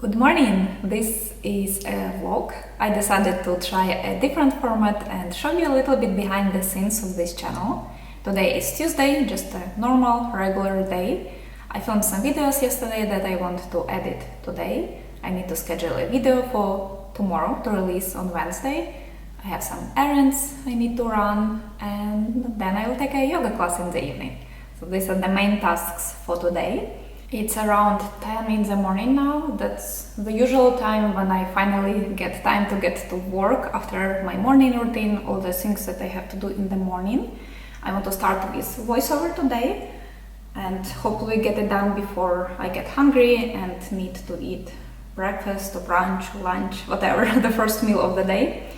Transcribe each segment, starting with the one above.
Good morning! This is a vlog. I decided to try a different format and show you a little bit behind the scenes of this channel. Today is Tuesday, just a normal, regular day. I filmed some videos yesterday that I want to edit today. I need to schedule a video for tomorrow to release on Wednesday. I have some errands I need to run and then I will take a yoga class in the evening. So these are the main tasks for today. It's around 10 in the morning now. That's the usual time when I finally get time to get to work after my morning routine, all the things that I have to do in the morning. I want to start with voiceover today and hopefully get it done before I get hungry and need to eat breakfast or brunch, lunch, whatever, the first meal of the day.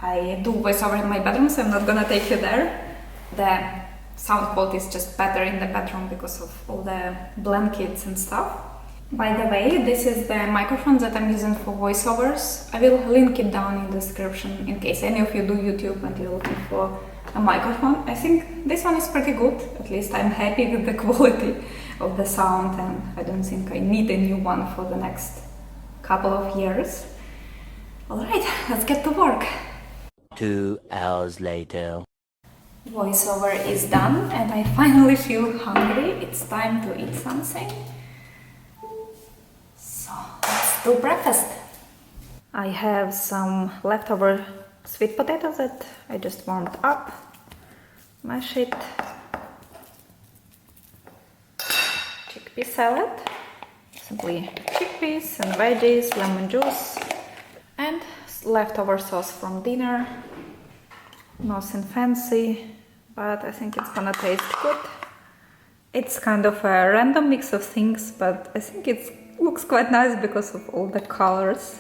I do voiceover in my bedroom, so I'm not gonna take you there. The sound quality is just better in the bedroom because of all the blankets and stuff. By the way, this is the microphone that I'm using for voiceovers. I will link it down in the description in case any of you do YouTube and you're looking for a microphone. I think this one is pretty good. At least I'm happy with the quality of the sound and I don't think I need a new one for the next couple of years. Alright, let's get to work. 2 hours later. Voiceover is done and I finally feel hungry. It's time to eat something. So let's do breakfast. I have some leftover sweet potatoes that I just warmed up. Mash it. Chickpea salad. Simply chickpeas and veggies, lemon juice and leftover sauce from dinner. Nothing fancy, but I think it's gonna taste good. It's kind of a random mix of things, but I think it looks quite nice because of all the colors.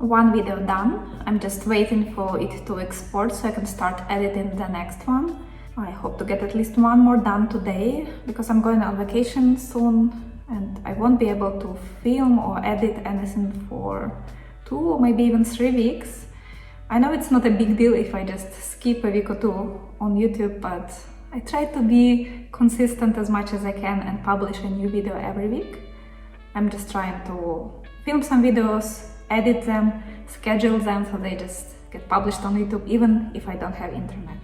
One video done. I'm just waiting for it to export so I can start editing the next one. I hope to get at least one more done today because I'm going on vacation soon and I won't be able to film or edit anything for 2 or maybe even 3 weeks. I know it's not a big deal if I just skip a week or 2 on YouTube, but I try to be consistent as much as I can and publish a new video every week. I'm just trying to film some videos, edit them, schedule them so they just get published on YouTube even if I don't have internet.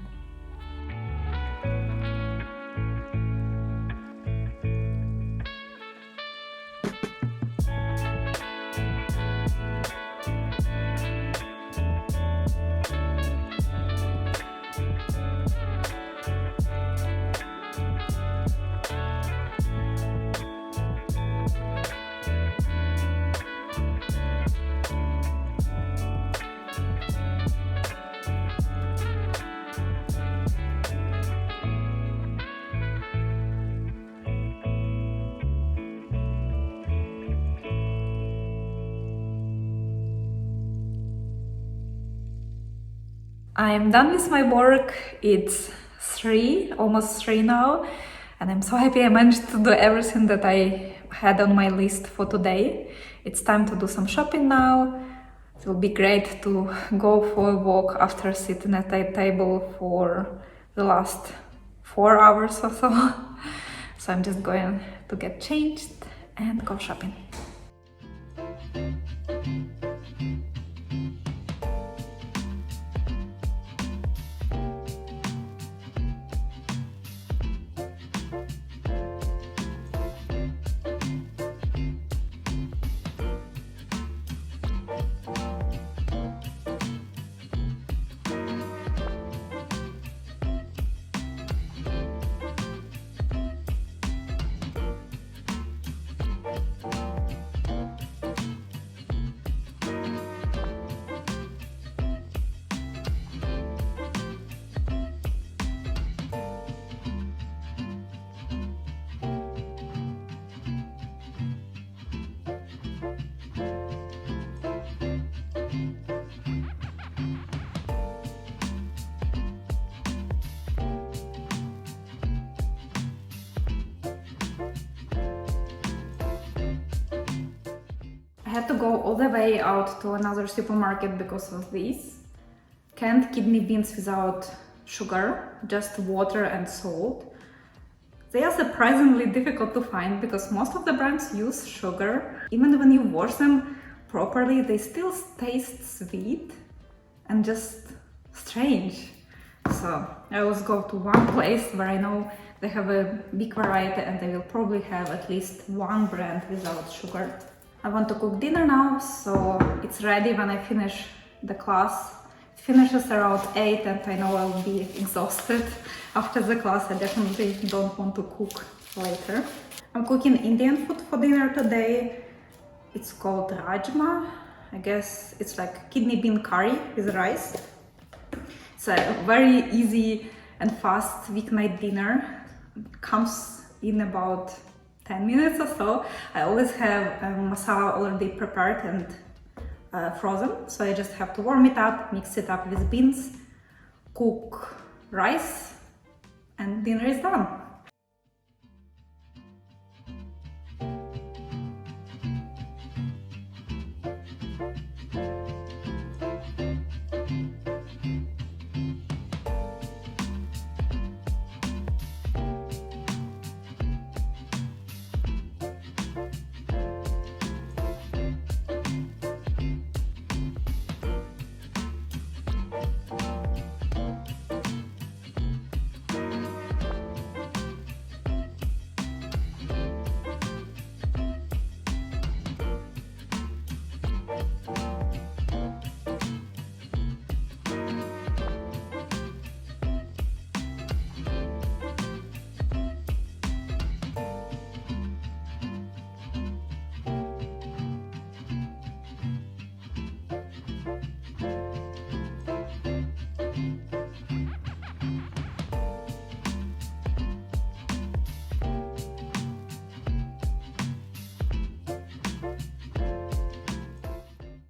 I'm done with my work. It's 3, almost 3 now, and I'm so happy I managed to do everything that I had on my list for today. It's time to do some shopping now. It will be great to go for a walk after sitting at a table for the last 4 hours or so. So I'm just going to get changed and go shopping. had to go all the way out to another supermarket because of this. Canned kidney beans without sugar, just water and salt. They are surprisingly difficult to find because most of the brands use sugar. Even when you wash them properly, they still taste sweet and just strange. So I always go to one place where I know they have a big variety and they will probably have at least one brand without sugar. I want to cook dinner now, so it's ready when I finish the class. It finishes around 8 and I know I'll be exhausted after the class. I definitely don't want to cook later. I'm cooking Indian food for dinner today. It's called rajma. I guess it's like kidney bean curry with rice. It's a very easy and fast weeknight dinner. It comes in about 10 minutes or so. I always have masala already prepared and frozen, so I just have to warm it up, mix it up with beans, cook rice, and dinner is done.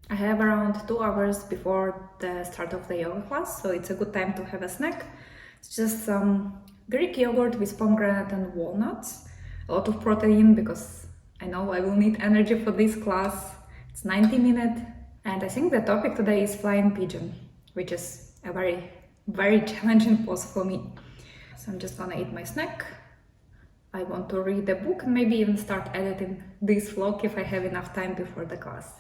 I have around 2 hours before the start of the yoga class, so it's a good time to have a snack. It's just some Greek yogurt with pomegranate and walnuts. A lot of protein because I know I will need energy for this class. It's 90 minutes, and I think the topic today is flying pigeon, which is a very challenging pose for me. So I'm just gonna eat my snack. I want to read a book and maybe even start editing this vlog if I have enough time before the class.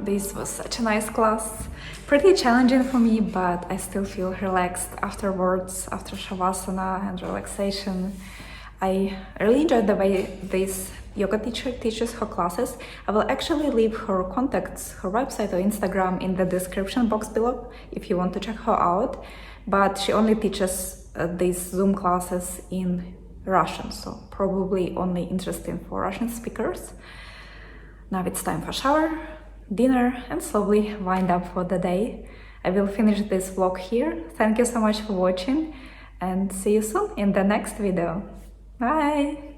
This was such a nice class. Pretty challenging for me, but I still feel relaxed afterwards, after Shavasana and relaxation. I really enjoyed the way this yoga teacher teaches her classes. I will actually leave her contacts, her website or Instagram in the description box below if you want to check her out. But she only teaches these Zoom classes in Russian, so probably only interesting for Russian speakers. Now it's time for shower, dinner, and slowly wind up for the day. I will finish this vlog here. Thank you so much for watching, and see you soon in the next video. Bye!